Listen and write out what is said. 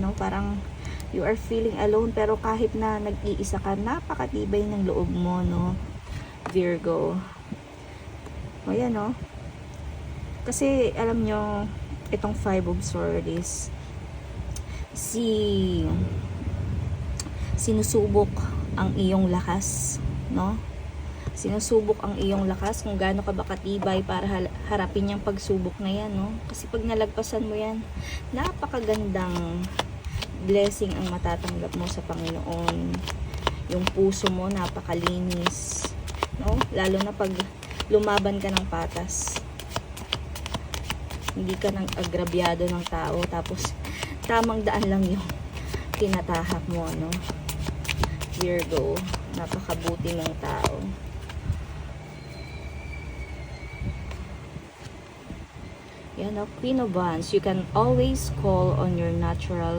no? Parang you are feeling alone, pero kahit na nag-iisa ka, napakatibay ng loob mo, no? Virgo. O yan, no? Kasi alam nyo, itong 5 of Swords, sinusubok ang iyong lakas, no? Sinusubok ang iyong lakas kung gaano ka ba katibay para harapin yung pagsubok na yan, no? Kasi pag nalagpasan mo yan, napakagandang blessing ang matatanggap mo sa Panginoon. Yung puso mo napakalinis, no? Lalo na pag lumaban ka ng patas, hindi ka nang agrabyado ng tao, tapos tamang daan lang yung tinatahak mo, no? Virgo, napakabuti ng tao. Yan, Queen of Wands, you can always call on your natural